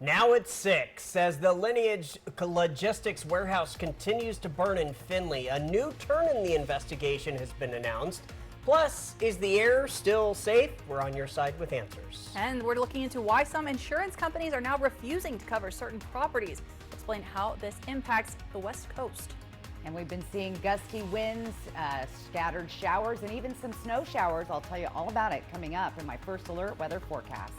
Now it's 6. As the Lineage Logistics warehouse continues to burn in Findlay, a new turn in the investigation has been announced. Plus, is the air still safe? We're on your side with answers. And we're looking into why some insurance companies are now refusing to cover certain properties. Explain how this impacts the West Coast. And we've been seeing gusty winds, scattered showers, and even some snow showers. I'll tell you all about it coming up in my first alert weather forecast.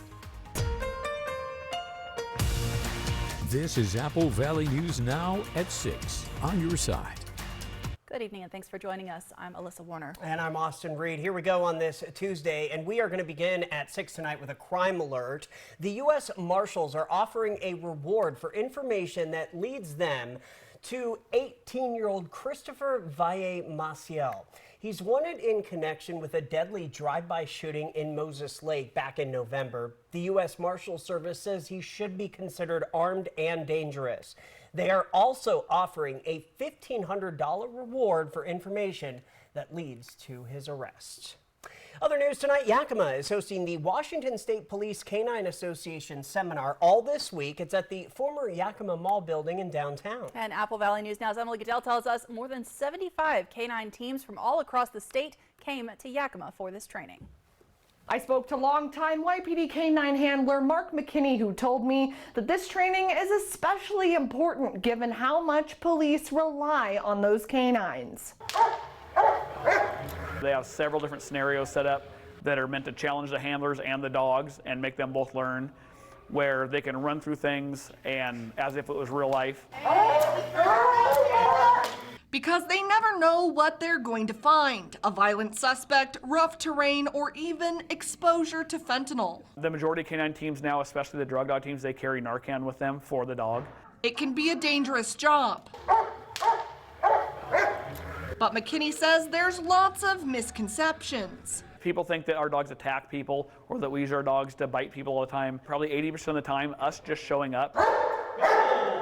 This is Apple Valley News Now at 6 on your side. Good evening and thanks for joining us. I'm Alyssa Warner. And I'm Austin Reed. Here we go on this Tuesday, and we are going to begin at 6 tonight with a crime alert. The U.S. Marshals are offering a reward for information that leads them to 18-year-old Christopher Valle Maciel. He's wanted in connection with a deadly drive-by shooting in Moses Lake back in November. The U.S. Marshal Service says he should be considered armed and dangerous. They are also offering a $1,500 reward for information that leads to his arrest. Other news tonight, Yakima is hosting the Washington State Police Canine Association seminar all this week. It's at the former Yakima Mall building in downtown. And Apple Valley News Now's Emily Goodell tells us more than 75 canine teams from all across the state came to Yakima for this training. I spoke to longtime YPD K-9 handler Mark McKinney, who told me that this training is especially important given how much police rely on those canines. They have several different scenarios set up that are meant to challenge the handlers and the dogs and make them both learn, where they can run through things and as if it was real life. Because they never know what they're going to find. A violent suspect, rough terrain, or even exposure to fentanyl. The majority of canine teams now, especially the drug dog teams, they carry Narcan with them for the dog. It can be a dangerous job. But McKinney says there's lots of misconceptions. People think that our dogs attack people or that we use our dogs to bite people all the time. Probably 80% of the time, us just showing up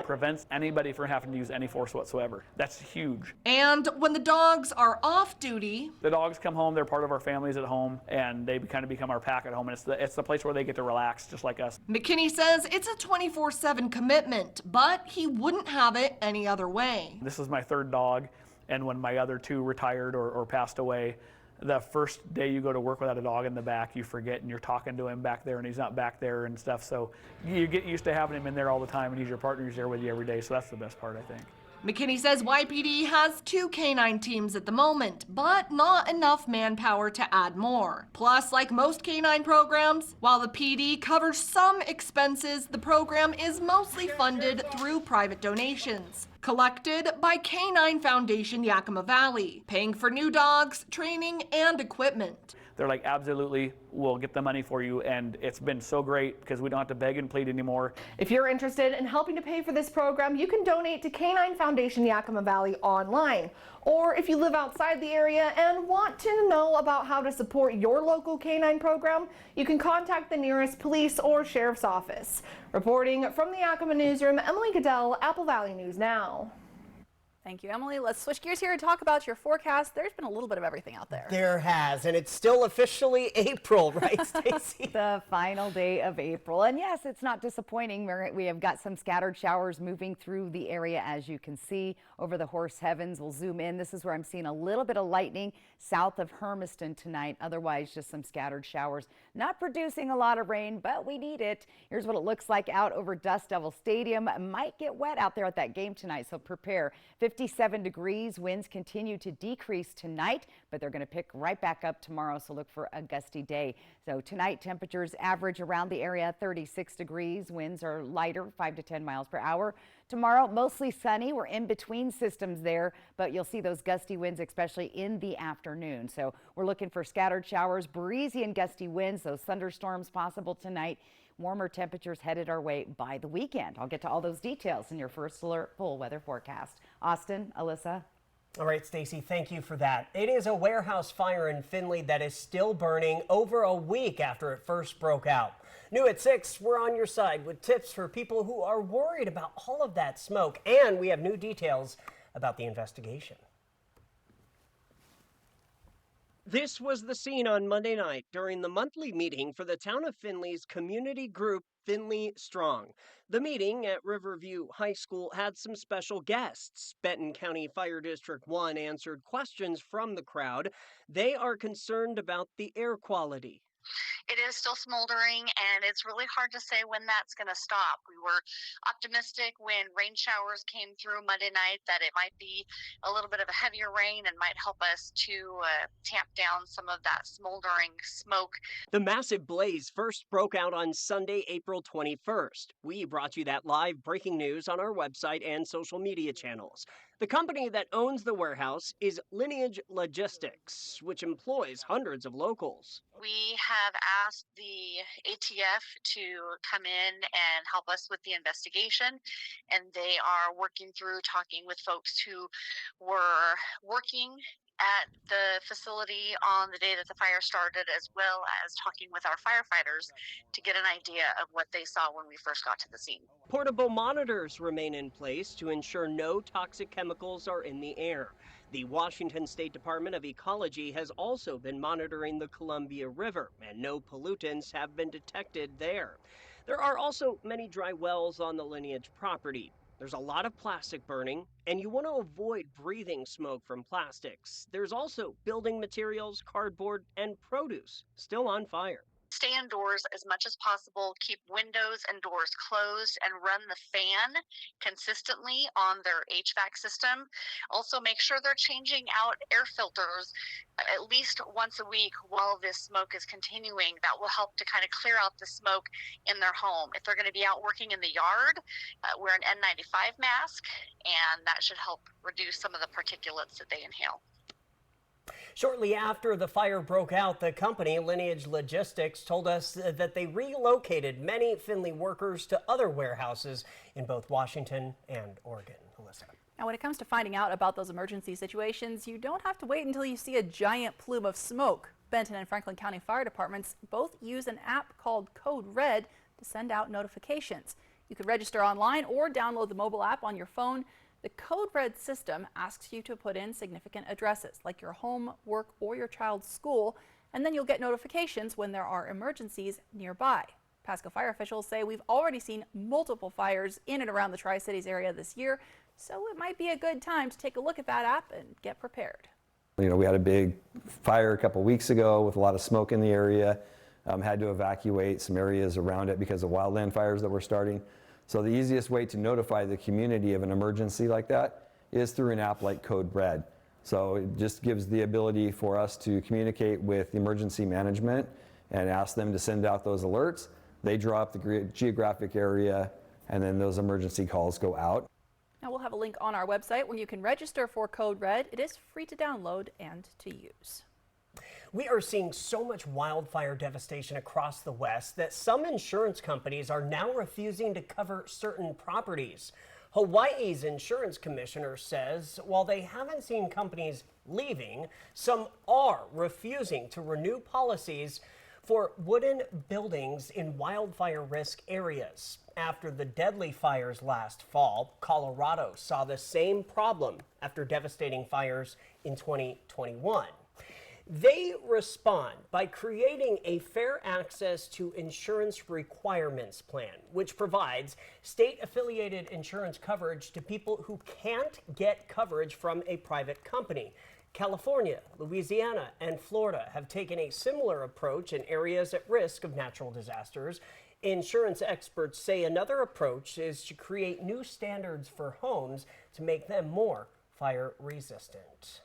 prevents anybody from having to use any force whatsoever. That's huge. And when the dogs are off duty, the dogs come home, they're part of our families at home, and they kind of become our pack at home, and it's the place where they get to relax, just like us. McKinney says it's a 24/7 commitment, but he wouldn't have it any other way. This is my third dog, and when my other two retired or passed away, the first day you go to work without a dog in the back, you forget, and you're talking to him back there, and he's not back there and stuff. So you get used to having him in there all the time, and he's your partner. He's there with you every day. So that's the best part, I think. McKinney says YPD has 2 canine teams at the moment, but not enough manpower to add more. Plus, like most canine programs, while the PD covers some expenses, the program is mostly funded through private donations collected by Canine Foundation Yakima Valley, paying for new dogs, training, and equipment. They're like, absolutely, we'll get the money for you, and it's been so great because we don't have to beg and plead anymore. If you're interested in helping to pay for this program, you can donate to Canine Foundation Yakima Valley online. Or if you live outside the area and want to know about how to support your local canine program, you can contact the nearest police or sheriff's office. Reporting from the Yakima newsroom, Emily Goodell, Apple Valley News Now. Thank you, Emily. Let's switch gears here and talk about your forecast. There's been a little bit of everything out there. There has, and it's still officially April, right, Stacey? The final day of April. And yes, it's not disappointing. We have got some scattered showers moving through the area, as you can see over the horse heavens. We'll zoom in. This is where I'm seeing a little bit of lightning south of Hermiston tonight. Otherwise, just some scattered showers. Not producing a lot of rain, but we need it. Here's what it looks like out over Dust Devil Stadium. It might get wet out there at that game tonight, so prepare. 57 degrees. Winds continue to decrease tonight, but they're going to pick right back up tomorrow, so look for a gusty day. So tonight, temperatures average around the area 36 degrees. Winds are lighter, 5 to 10 miles per hour. Tomorrow, mostly sunny. We're in between systems there, but you'll see those gusty winds, especially in the afternoon. So we're looking for scattered showers, breezy and gusty winds, those thunderstorms possible tonight. Warmer temperatures headed our way by the weekend. I'll get to all those details in your first alert full weather forecast. Austin, Alyssa. All right, Stacey, thank you for that. It is a warehouse fire in Findlay that is still burning over a week after it first broke out. New at 6, we're on your side with tips for people who are worried about all of that smoke, and we have new details about the investigation. This was the scene on Monday night during the monthly meeting for the town of Findlay's community group Finley strong. The meeting at Riverview High School had some special guests. Benton County Fire District 1 answered questions from the crowd. They are concerned about the air quality. It is still smoldering, and it's really hard to say when that's going to stop. We were optimistic when rain showers came through Monday night that it might be a little bit of a heavier rain and might help us to tamp down some of that smoldering smoke. The massive blaze first broke out on Sunday, April 21st. We brought you that live breaking news on our website and social media channels. The company that owns the warehouse is Lineage Logistics, which employs hundreds of locals. We have asked the ATF to come in and help us with the investigation, and they are working through talking with folks who were working at the facility on the day that the fire started, as well as talking with our firefighters to get an idea of what they saw when we first got to the scene. Portable monitors remain in place to ensure no toxic chemicals are in the air. The Washington State Department of Ecology has also been monitoring the Columbia River, and no pollutants have been detected there. There are also many dry wells on the Lineage property. There's a lot of plastic burning, and you want to avoid breathing smoke from plastics. There's also building materials, cardboard, and produce still on fire. Stay indoors as much as possible, keep windows and doors closed, and run the fan consistently on their HVAC system. Also, make sure they're changing out air filters at least once a week while this smoke is continuing. That will help to kind of clear out the smoke in their home. If they're going to be out working in the yard, wear an N95 mask, and that should help reduce some of the particulates that they inhale. Shortly after the fire broke out, the company, Lineage Logistics, told us that they relocated many Finley workers to other warehouses in both Washington and Oregon. Alyssa. Now, when it comes to finding out about those emergency situations, you don't have to wait until you see a giant plume of smoke. Benton and Franklin County Fire Departments both use an app called Code Red to send out notifications. You could register online or download the mobile app on your phone. The Code Red system asks you to put in significant addresses like your home, work, or your child's school, and then you'll get notifications when there are emergencies nearby. Pasco fire officials say we've already seen multiple fires in and around the Tri-Cities area this year, so it might be a good time to take a look at that app and get prepared. You know, we had a big fire a couple weeks ago with a lot of smoke in the area. Had to evacuate some areas around it because of wildland fires that were starting. So the easiest way to notify the community of an emergency like that is through an app like Code Red. So it just gives the ability for us to communicate with emergency management and ask them to send out those alerts. They draw up the geographic area, and then those emergency calls go out. Now, we'll have a link on our website where you can register for Code Red. It is free to download and to use. We are seeing so much wildfire devastation across the West that some insurance companies are now refusing to cover certain properties. Hawaii's insurance commissioner says while they haven't seen companies leaving, some are refusing to renew policies for wooden buildings in wildfire risk areas. After the deadly fires last fall, Colorado saw the same problem after devastating fires in 2021. They respond by creating a fair access to insurance requirements plan, which provides state-affiliated insurance coverage to people who can't get coverage from a private company. California, Louisiana, and Florida have taken a similar approach in areas at risk of natural disasters. Insurance experts say another approach is to create new standards for homes to make them more fire resistant.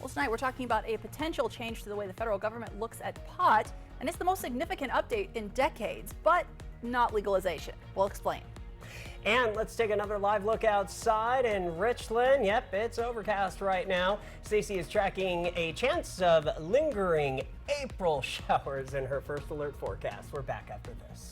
Well, tonight we're talking about a potential change to the way the federal government looks at pot, and it's the most significant update in decades, but not legalization. We'll explain. And let's take another live look outside in Richland. Yep, it's overcast right now. Stacey is tracking a chance of lingering April showers in her first alert forecast. We're back after this.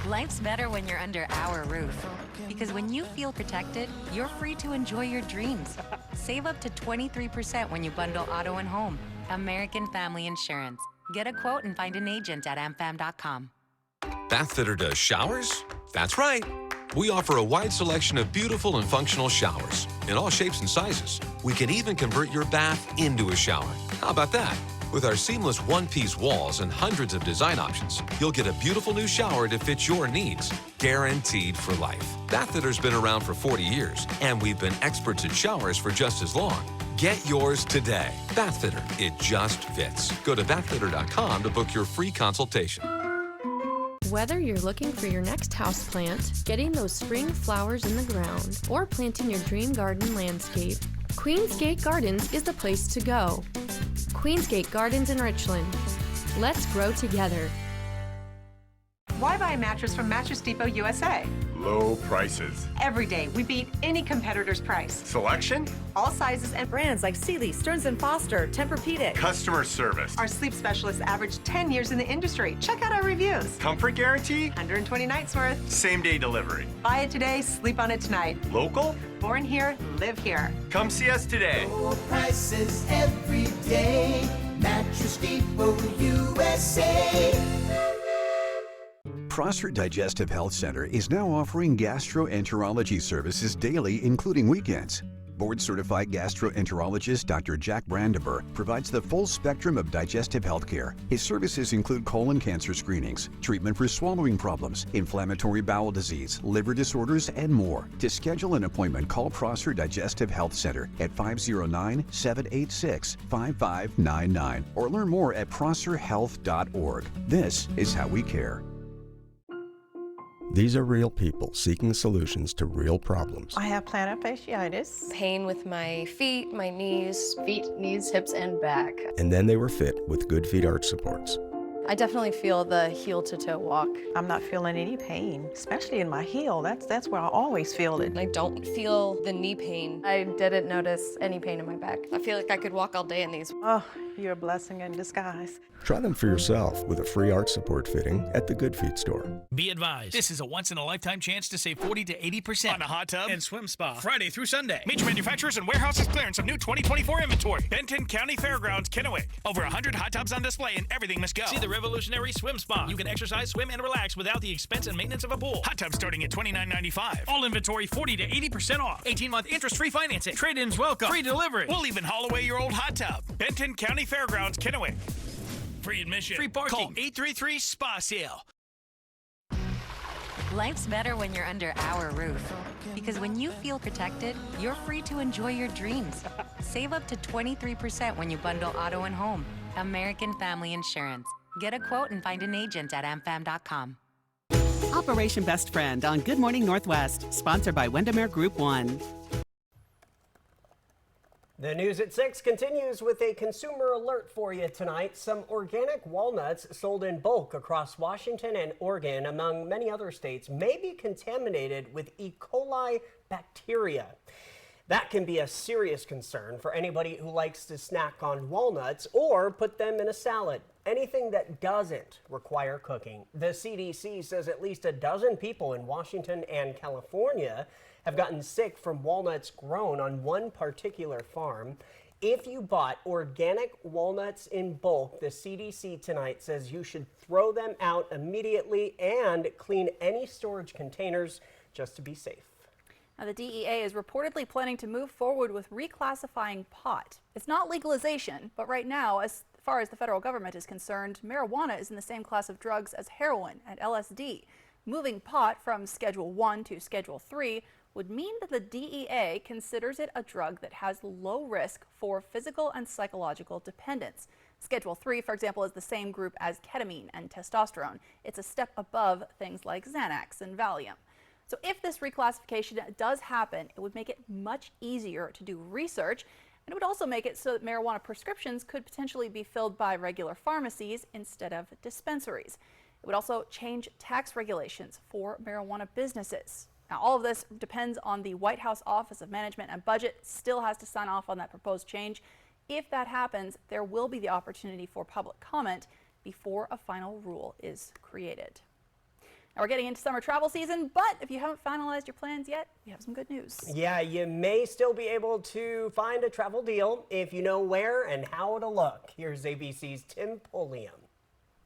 Life's better when you're under our roof. Because when you feel protected, you're free to enjoy your dreams. Save up to 23% when you bundle auto and home. American Family Insurance. Get a quote and find an agent at amfam.com. Bath Fitter does showers? That's right. We offer a wide selection of beautiful and functional showers in all shapes and sizes. We can even convert your bath into a shower. How about that? With our seamless one-piece walls and hundreds of design options, you'll get a beautiful new shower to fit your needs, guaranteed for life. Bathfitter's been around for 40 years, and we've been experts at showers for just as long. Get yours today. Bathfitter, it just fits. Go to bathfitter.com to book your free consultation. Whether you're looking for your next houseplant, getting those spring flowers in the ground, or planting your dream garden landscape, Queensgate Gardens is the place to go. Queensgate Gardens in Richland. Let's grow together. Why buy a mattress from Mattress Depot USA? Low prices. Every day, we beat any competitor's price. Selection? All sizes and brands like Sealy, Stearns & Foster, Tempur-Pedic. Customer service. Our sleep specialists average 10 years in the industry. Check out our reviews. Comfort guarantee? 120 nights worth. Same-day delivery. Buy it today, sleep on it tonight. Local? Born here, live here. Come see us today. Low prices every day. Mattress Depot USA. Prosser Digestive Health Center is now offering gastroenterology services daily, including weekends. Board-certified gastroenterologist Dr. Jack Brandenburg provides the full spectrum of digestive health care. His services include colon cancer screenings, treatment for swallowing problems, inflammatory bowel disease, liver disorders, and more. To schedule an appointment, call Prosser Digestive Health Center at 509-786-5599 or learn more at prosserhealth.org. This is how we care. These are real people seeking solutions to real problems. I have plantar fasciitis. Pain with my feet, my knees. Feet, knees, hips, and back. And then they were fit with Good Feet arch supports. I definitely feel the heel-to-toe walk. I'm not feeling any pain, especially in my heel. That's where I always feel it. I don't feel the knee pain. I didn't notice any pain in my back. I feel like I could walk all day in these. Oh, you're a blessing in disguise. Try them for yourself with a free arch support fitting at the Good Feet store. Be advised, this is a once-in-a-lifetime chance to save 40 to 80% on a hot tub and swim spa. Friday through Sunday. Major manufacturers and warehouses clearance of new 2024 inventory. Benton County Fairgrounds, Kennewick. Over 100 hot tubs on display and everything must go. See the revolutionary swim spa. You can exercise, swim, and relax without the expense and maintenance of a pool. Hot tubs starting at $29.95. All inventory 40 to 80% off. 18-month interest-free financing. Trade-ins welcome. Free delivery. We'll even haul away your old hot tub. Benton County Fairgrounds, Kennewick. Free admission. Free parking. Call 833-SPA-SALE. Life's better when you're under our roof. Because when you feel protected, you're free to enjoy your dreams. Save up to 23% when you bundle auto and home. American Family Insurance. Get a quote and find an agent at amfam.com. Operation Best Friend on Good Morning Northwest, sponsored by Windermere Group 1. The news at 6 continues with a consumer alert for you tonight. Some organic walnuts sold in bulk across Washington and Oregon, among many other states, may be contaminated with E. coli bacteria. That can be a serious concern for anybody who likes to snack on walnuts or put them in a salad. Anything that doesn't require cooking. The CDC says at least a dozen people in Washington and California have gotten sick from walnuts grown on one particular farm. If you bought organic walnuts in bulk, the CDC tonight says you should throw them out immediately and clean any storage containers just to be safe. Now, the DEA is reportedly planning to move forward with reclassifying pot. It's not legalization, but right now, as far as the federal government is concerned, marijuana is in the same class of drugs as heroin and LSD. Moving pot from Schedule 1 to Schedule 3 would mean that the DEA considers it a drug that has low risk for physical and psychological dependence. Schedule 3, for example, is the same group as ketamine and testosterone. It's a step above things like Xanax and Valium. So if this reclassification does happen, it would make it much easier to do research, and it would also make it so that marijuana prescriptions could potentially be filled by regular pharmacies instead of dispensaries. It would also change tax regulations for marijuana businesses. Now, all of this depends on the White House Office of Management and Budget still has to sign off on that proposed change. If that happens, there will be the opportunity for public comment before a final rule is created. Now, we're getting into summer travel season, but if you haven't finalized your plans yet, we have some good news. Yeah, you may still be able to find a travel deal if you know where and how to look. Here's ABC's Tim Pulliam.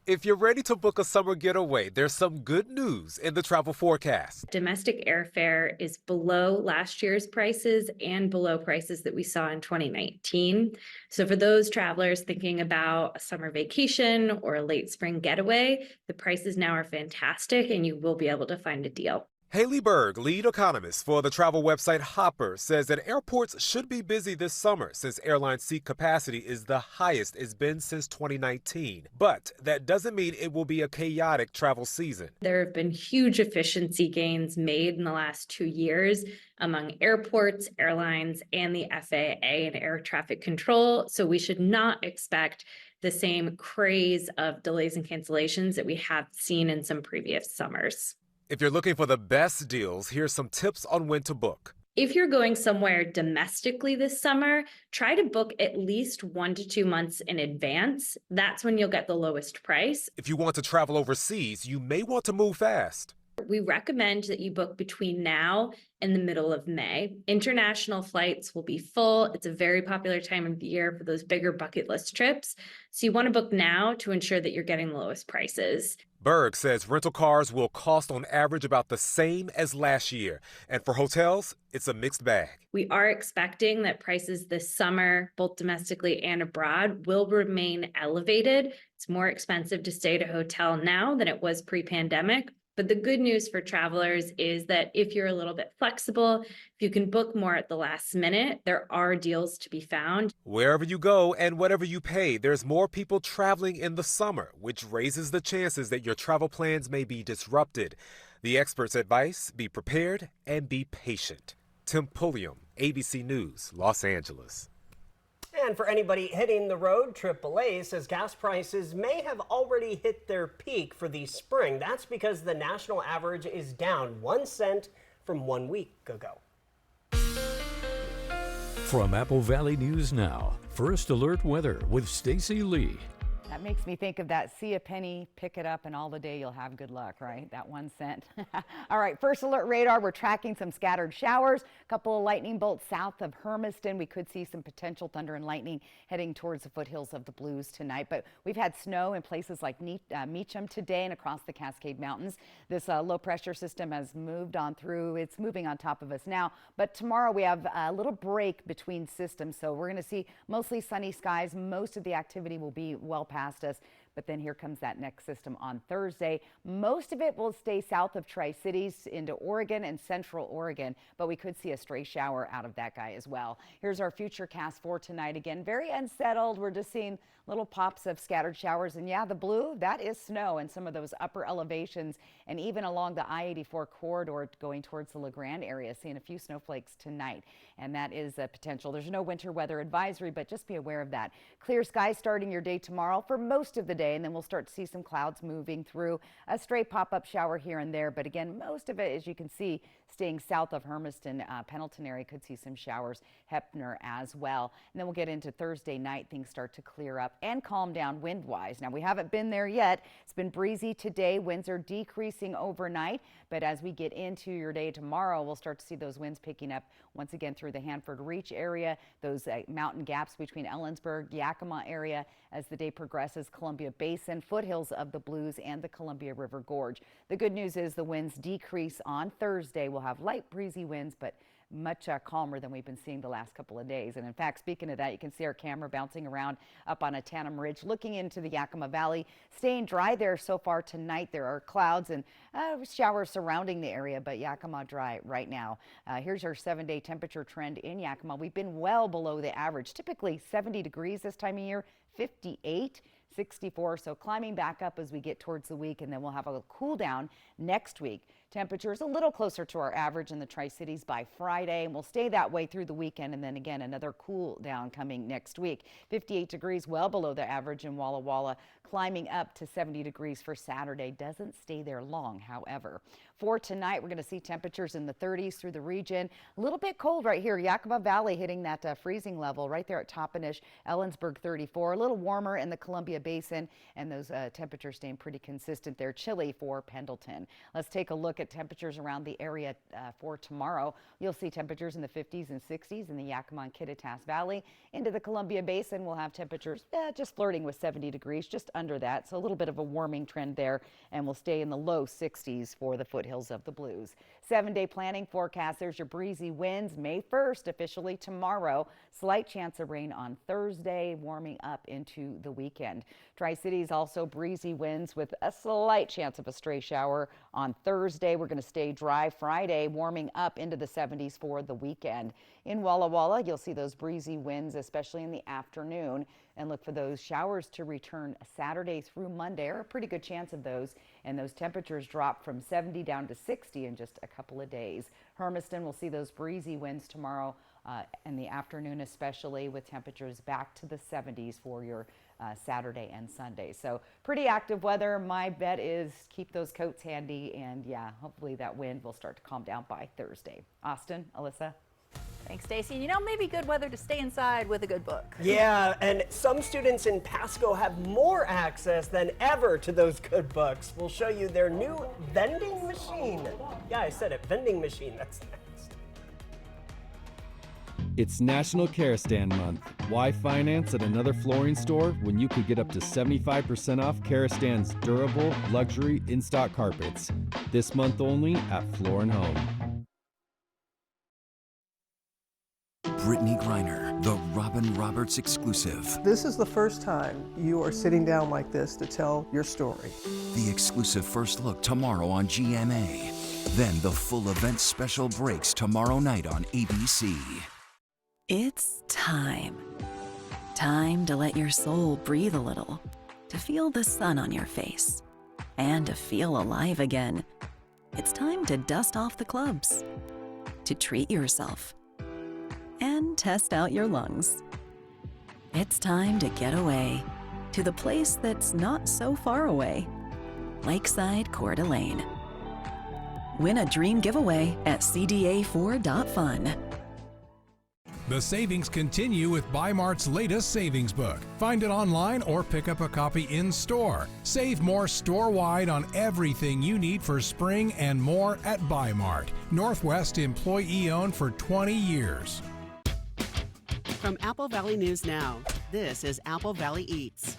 If you're ready to book a summer getaway, there's some good news in the travel forecast. Domestic airfare is below last year's prices and below prices that we saw in 2019. So for those travelers thinking about a summer vacation or a late spring getaway, the prices now are fantastic and you will be able to find a deal. Haley Berg, lead economist for the travel website Hopper, says that airports should be busy this summer since airline seat capacity is the highest it's been since 2019. But that doesn't mean it will be a chaotic travel season. There have been huge efficiency gains made in the last 2 years among airports, airlines, and the FAA and air traffic control. So we should not expect the same craze of delays and cancellations that we have seen in some previous summers. If you're looking for the best deals, here's some tips on when to book. If you're going somewhere domestically this summer, try to book at least 1 to 2 months in advance. That's when you'll get the lowest price. If you want to travel overseas, you may want to move fast. We recommend that you book between now and the middle of May. International flights will be full. It's a very popular time of the year for those bigger bucket list trips. So you want to book now to ensure that you're getting the lowest prices. Berg says rental cars will cost on average about the same as last year. And for hotels, it's a mixed bag. We are expecting that prices this summer, both domestically and abroad, will remain elevated. It's more expensive to stay at a hotel now than it was pre-pandemic. But the good news for travelers is that if you're a little bit flexible, if you can book more at the last minute, there are deals to be found. Wherever you go and whatever you pay, there's more people traveling in the summer, which raises the chances that your travel plans may be disrupted. The experts' advice, be prepared and be patient. Tim Pulliam, ABC News, Los Angeles. And for anybody hitting the road, AAA says gas prices may have already hit their peak for the spring. That's because the national average is down 1 cent from 1 week ago. From Apple Valley News Now, First Alert Weather with Stacy Lee. That makes me think of that, see a penny, pick it up, and all the day you'll have good luck, right? That 1 cent. All right, First Alert Radar, we're tracking some scattered showers. A couple of lightning bolts south of Hermiston. We could see some potential thunder and lightning heading towards the foothills of the Blues tonight. But we've had snow in places like Meacham today and across the Cascade Mountains. This low pressure system has moved on through. It's moving on top of us now. But tomorrow we have a little break between systems. So we're going to see mostly sunny skies. Most of the activity will be well past us. But then here comes that next system on Thursday. Most of it will stay south of Tri-Cities into Oregon and central Oregon, but we could see a stray shower out of that guy as well. Here's our future cast for tonight. Again, very unsettled. We're just seeing little pops of scattered showers. And yeah, the blue, that is snow in some of those upper elevations and even along the I-84 corridor going towards the La Grande area, seeing a few snowflakes tonight. And that is a potential. There's no winter weather advisory, but just be aware of that. Clear skies starting your day tomorrow for most of the day, and then we'll start to see some clouds moving through. A stray pop-up shower here and there, but again, most of it, as you can see, staying south of Hermiston. Pendleton area could see some showers, Heppner as well. And then we'll get into Thursday night. Things start to clear up and calm down wind-wise. Now, we haven't been there yet. It's been breezy today. Winds are decreasing overnight, but as we get into your day tomorrow, we'll start to see those winds picking up once again through the Hanford Reach area, those mountain gaps between Ellensburg, Yakima area as the day progresses, Columbia Basin, foothills of the Blues, and the Columbia River Gorge. The good news is the winds decrease on Thursday. We'll have light breezy winds, but much calmer than we've been seeing the last couple of days. And in fact, speaking of that, you can see our camera bouncing around up on a Tanum Ridge, looking into the Yakima Valley. Staying dry there so far tonight. There are clouds and showers surrounding the area, but Yakima dry right now. Here's our 7-day temperature trend in Yakima. We've been well below the average, typically 70 degrees this time of year, 58. 64, so climbing back up as we get towards the week, and then we'll have a cool down next week. Temperatures a little closer to our average in the Tri-Cities by Friday, and we'll stay that way through the weekend, and then again another cool down coming next week. 58 degrees, well below the average in Walla Walla, climbing up to 70 degrees for Saturday. Doesn't stay there long, however. For tonight, we're going to see temperatures in the 30s through the region. A little bit cold right here. Yakima Valley hitting that freezing level right there at Toppenish. Ellensburg 34. A little warmer in the Columbia Basin, and those temperatures staying pretty consistent. They're chilly for Pendleton. Let's take a look at temperatures around the area for tomorrow. You'll see temperatures in the 50s and 60s in the Yakima and Kittitas Valley. Into the Columbia Basin, we'll have temperatures just flirting with 70 degrees, just under that. So a little bit of a warming trend there, and we'll stay in the low 60s for the foothills of the Blues. 7-day planning forecast. There's your breezy winds. May 1st, officially tomorrow. Slight chance of rain on Thursday, warming up into the weekend. Tri-Cities also breezy winds with a slight chance of a stray shower on Thursday. We're going to stay dry Friday, warming up into the 70s for the weekend. In Walla Walla, you'll see those breezy winds, especially in the afternoon, and look for those showers to return Saturday through Monday, or a pretty good chance of those. And those temperatures drop from 70 down to 60 in just a couple of days. Hermiston will see those breezy winds tomorrow in the afternoon, especially with temperatures back to the 70s for your Saturday and Sunday. So pretty active weather. My bet is keep those coats handy, and yeah, hopefully that wind will start to calm down by Thursday. Austin, Alyssa. Thanks, Stacy. You know, maybe good weather to stay inside with a good book. Yeah, and some students in Pasco have more access than ever to those good books. We'll show you their new vending machine. Yeah, I said it, vending machine. That's next. It's National Care Stand Month. Why finance at another flooring store when you could get up to 75% off Care Stand's durable, luxury, in-stock carpets? This month only at Floor & Home. Brittany Griner, the Robin Roberts exclusive. This is the first time you are sitting down like this to tell your story. The exclusive first look tomorrow on GMA. Then the full event special breaks tomorrow night on ABC. It's time. Time to let your soul breathe a little, to feel the sun on your face, and to feel alive again. It's time to dust off the clubs, to treat yourself, and test out your lungs. It's time to get away to the place that's not so far away, Lakeside Coeur d'Alene. Win a dream giveaway at cda4.fun. The savings continue with Bi-Mart's latest savings book. Find it online or pick up a copy in store. Save more store-wide on everything you need for spring and more at Bi-Mart. Northwest employee-owned for 20 years. From Apple Valley News Now, this is Apple Valley Eats.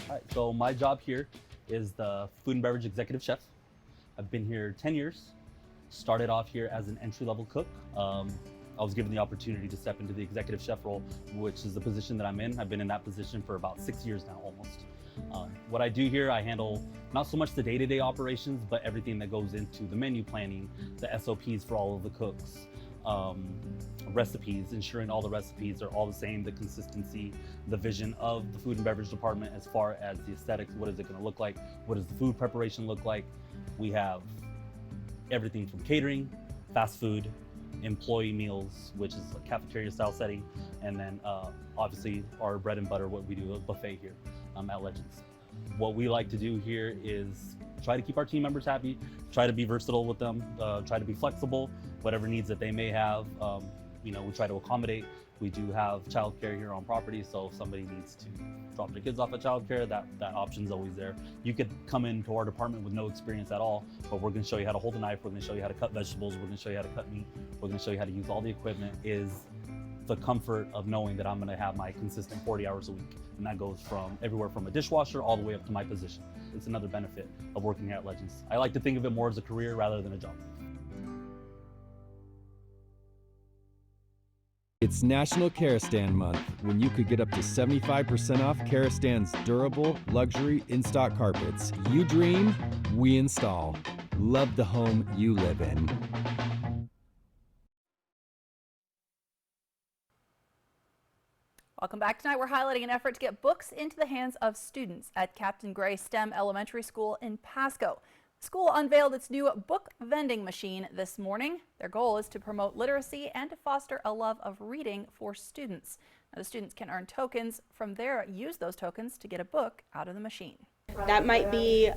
All right, so my job here is the food and beverage executive chef. I've been here 10 years. Started off here as an entry-level cook. I was given the opportunity to step into the executive chef role, which is the position that I'm in. I've been in that position for about 6 years now, almost. What I do here, I handle not so much the day-to-day operations, but everything that goes into the menu planning, the SOPs for all of the cooks, recipes, ensuring all the recipes are all the same, the consistency, the vision of the food and beverage department as far as the aesthetics, what is it going to look like, what does the food preparation look like. We have everything from catering, fast food, employee meals, which is a cafeteria style setting, and then obviously our bread and butter, what we do, a buffet here at Legends. What we like to do here is try to keep our team members happy, try to be versatile with them, try to be flexible, whatever needs that they may have, we try to accommodate. We do have childcare here on property, so if somebody needs to drop their kids off at childcare, that option's always there. You could come into our department with no experience at all, but we're gonna show you how to hold a knife, we're gonna show you how to cut vegetables, we're gonna show you how to cut meat, we're gonna show you how to use all the equipment. Is the comfort of knowing that I'm gonna have my consistent 40 hours a week. And that goes from everywhere from a dishwasher all the way up to my position. It's another benefit of working here at Legends. I like to think of it more as a career rather than a job. It's National Care Stand Month, when you could get up to 75% off Care Stand's durable, luxury, in-stock carpets. You dream, we install. Love the home you live in. Welcome back. Tonight we're highlighting an effort to get books into the hands of students at Captain Gray STEM Elementary School in Pasco. The school unveiled its new book vending machine this morning. Their goal is to promote literacy and to foster a love of reading for students. Now, the students can earn tokens. From there, use those tokens to get a book out of the machine. That might be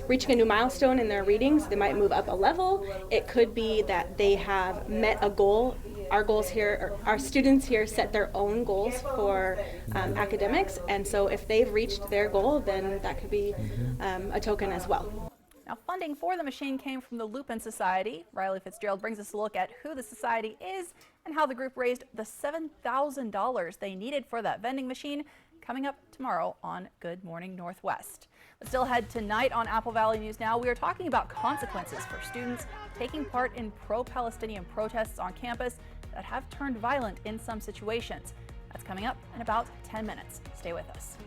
reaching a new milestone in their readings. They might move up a level. It could be that they have met a goal our goals here, our students here set their own goals for academics, and so if they've reached their goal, then that could be a token as well. Now, funding for the machine came from the Lupin Society. Riley Fitzgerald brings us a look at who the society is and how the group raised the $7,000 they needed for that vending machine, coming up tomorrow on Good Morning Northwest. But still ahead tonight on Apple Valley News Now, we are talking about consequences for students taking part in pro-Palestinian protests on campus that have turned violent in some situations. That's coming up in about 10 minutes. Stay with us.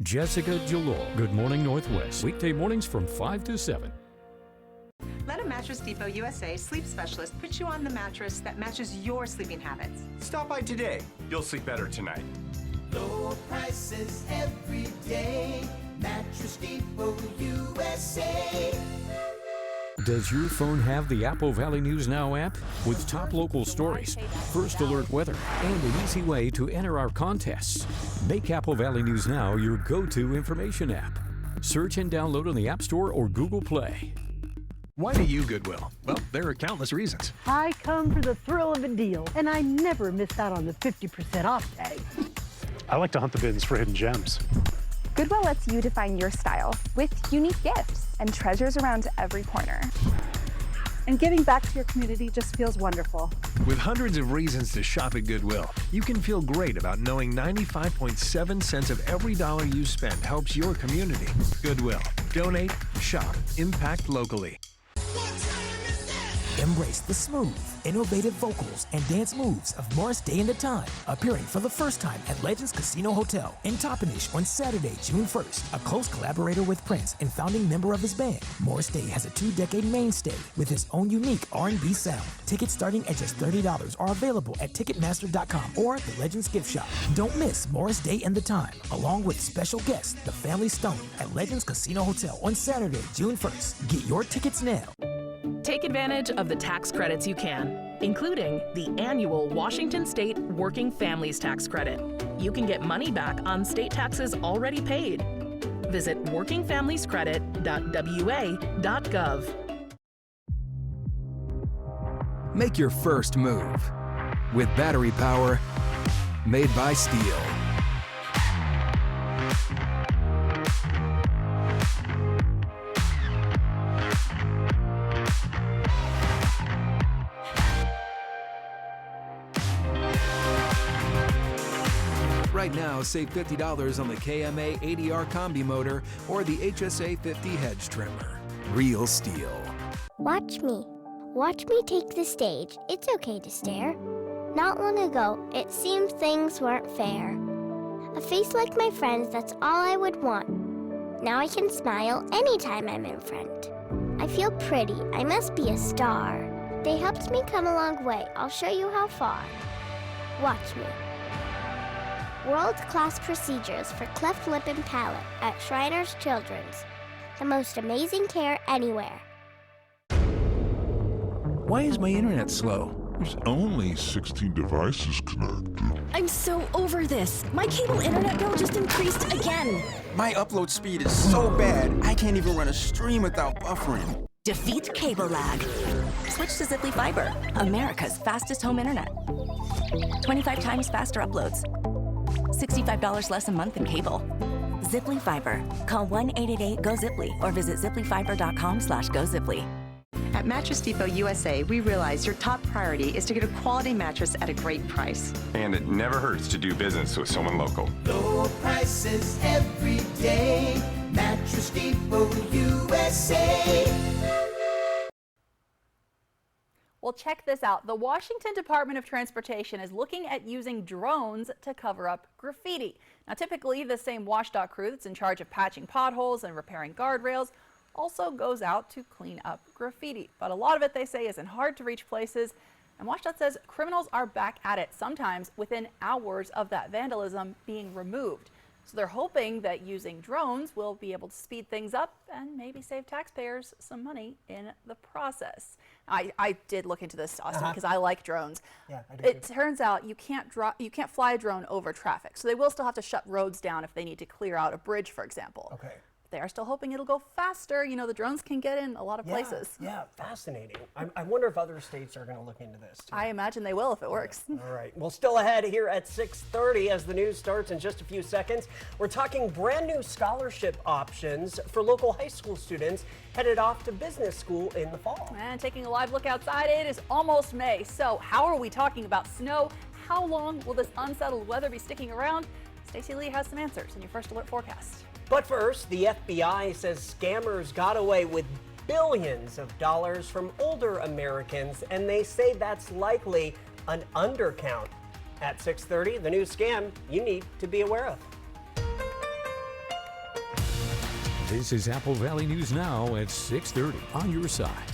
Jessica Jalor, Good Morning Northwest. Weekday mornings from 5 to 7. Let a Mattress Depot USA sleep specialist put you on the mattress that matches your sleeping habits. Stop by today. You'll sleep better tonight. Low prices every day. Mattress Depot USA. Does your phone have the Apple Valley News Now app? With top local stories, first alert weather, and an easy way to enter our contests. Make Apple Valley News Now your go-to information app. Search and download on the App Store or Google Play. Why do you Goodwill? Well, there are countless reasons. I come for the thrill of a deal, and I never miss out on the 50% off tag. I like to hunt the bins for hidden gems. Goodwill lets you define your style with unique gifts and treasures around every corner. And giving back to your community just feels wonderful. With hundreds of reasons to shop at Goodwill, you can feel great about knowing 95.7 cents of every dollar you spend helps your community. Goodwill. Donate, shop, impact locally. Embrace the smooth, innovative vocals and dance moves of Morris Day and the Time, appearing for the first time at Legends Casino Hotel in Toppenish on Saturday, June 1st. A close collaborator with Prince and founding member of his band, Morris Day has a 2-decade mainstay with his own unique R&B sound. Tickets starting at just $30 are available at Ticketmaster.com or the Legends Gift Shop. Don't miss Morris Day and the Time, along with special guests, the Family Stone, at Legends Casino Hotel on Saturday, June 1st. Get your tickets now. Take advantage of the tax credits you can, including the annual Washington State Working Families Tax Credit. You can get money back on state taxes already paid. Visit workingfamiliescredit.wa.gov. Make your first move with battery power made by Steel. Right now, save $50 on the KMA ADR Combi motor or the HSA 50 hedge trimmer. Real Steel. Watch me. Watch me take the stage. It's okay to stare. Not long ago, it seemed things weren't fair. A face like my friend's, that's all I would want. Now I can smile anytime I'm in front. I feel pretty. I must be a star. They helped me come a long way. I'll show you how far. Watch me. World-class procedures for cleft lip and palate at Shriners Children's. The most amazing care anywhere. Why is my internet slow? There's only 16 devices connected. I'm so over this. My cable internet bill just increased again. My upload speed is so bad, I can't even run a stream without buffering. Defeat cable lag. Switch to Ziply Fiber, America's fastest home internet. 25 times faster uploads. $65 less a month in cable. Ziply Fiber. Call 1-888-GO-ZIPLY or visit ziplyfiber.com/GoZiply. At Mattress Depot USA, we realize your top priority is to get a quality mattress at a great price. And it never hurts to do business with someone local. Low prices every day. Mattress Depot USA. Well, check this out. The Washington Department of Transportation is looking at using drones to cover up graffiti. Now, typically, the same WashDOT crew that's in charge of patching potholes and repairing guardrails also goes out to clean up graffiti. But a lot of it, they say, is in hard-to-reach places. And WashDOT says criminals are back at it, sometimes within hours of that vandalism being removed. So they're hoping that using drones will be able to speed things up and maybe save taxpayers some money in the process. I did look into this, Austin, because I like drones. Yeah, I do It too. turns out you can't fly a drone over traffic. So they will still have to shut roads down if they need to clear out a bridge, for example. Okay. they are still hoping it'll go faster. You know, the drones can get in a lot of places. Yeah, fascinating. I wonder if other states are going to look into this too. I imagine they will if it works. All right. Well, still ahead here at 6:30 as the news starts in just a few seconds. We're talking brand new scholarship options for local high school students headed off to business school in the fall. And taking a live look outside, it is almost May. So how are we talking about snow? How long will this unsettled weather be sticking around? Stacey Lee has some answers in your First Alert forecast. But first, the FBI says scammers got away with billions of dollars from older Americans, and they say that's likely an undercount. At 6:30, the new scam you need to be aware of. This is Apple Valley News Now at 6:30 on your side.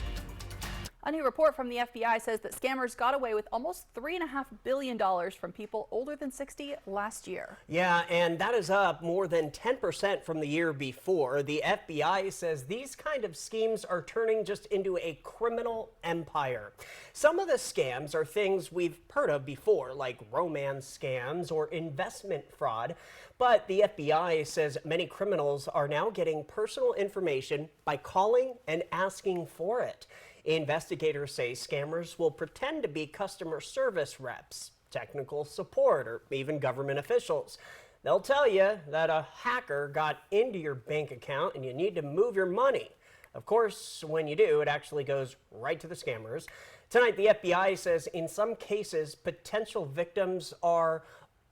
A new report from the FBI says that scammers got away with almost $3.5 billion from people older than 60 last year. Yeah, and that is up more than 10% from the year before. The FBI says these kind of schemes are turning just into a criminal empire. Some of the scams are things we've heard of before, like romance scams or investment fraud. But the FBI says many criminals are now getting personal information by calling and asking for it. Investigators say scammers will pretend to be customer service reps, technical support, or even government officials. They'll tell you that a hacker got into your bank account and you need to move your money. Of course, when you do, it actually goes right to the scammers. Tonight, the FBI says in some cases, potential victims are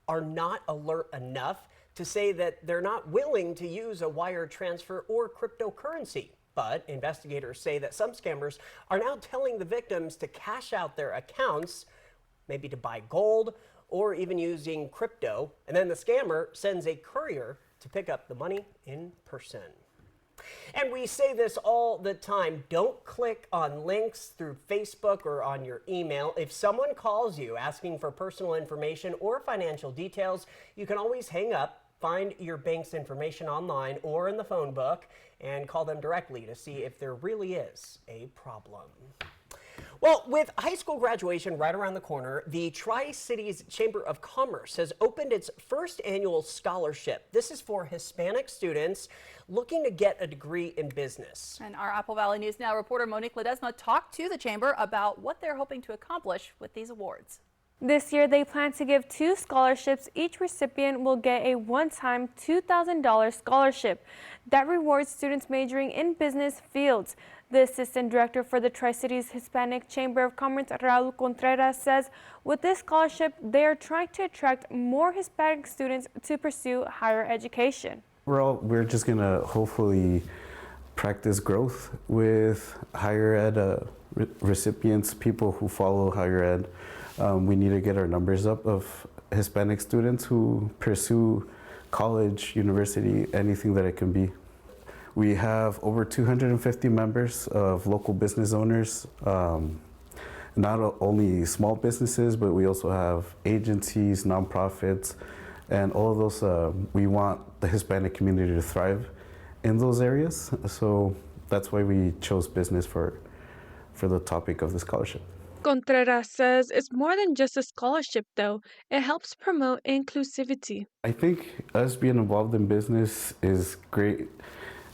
not alert enough to say that they're not willing to use a wire transfer or cryptocurrency. But investigators say that some scammers are now telling the victims to cash out their accounts, maybe to buy gold or even using crypto, and then the scammer sends a courier to pick up the money in person. And we say this all the time, don't click on links through Facebook or on your email. If someone calls you asking for personal information or financial details, you can always hang up, find your bank's information online or in the phone book, and call them directly to see if there really is a problem. Well, with high school graduation right around the corner, the Tri-Cities Chamber of Commerce has opened its first annual scholarship. This is for Hispanic students looking to get a degree in business. And our Apple Valley News Now reporter Monique Ledesma talked to the chamber about what they're hoping to accomplish with these awards. This year, they plan to give 2 scholarships. Each recipient will get a one-time $2,000 scholarship that rewards students majoring in business fields. The assistant director for the Tri-Cities Hispanic Chamber of Commerce, Raul Contreras, says with this scholarship, they are trying to attract more Hispanic students to pursue higher education. We're just going to hopefully practice growth with higher ed recipients, people who follow higher ed. We need to get our numbers up of Hispanic students who pursue college, university, anything that it can be. We have over 250 members of local business owners, not only small businesses, but we also have agencies, nonprofits, and all of those. We want the Hispanic community to thrive in those areas. So that's why we chose business for the topic of the scholarship. Contreras says it's more than just a scholarship, though. It helps promote inclusivity. I think us being involved in business is great.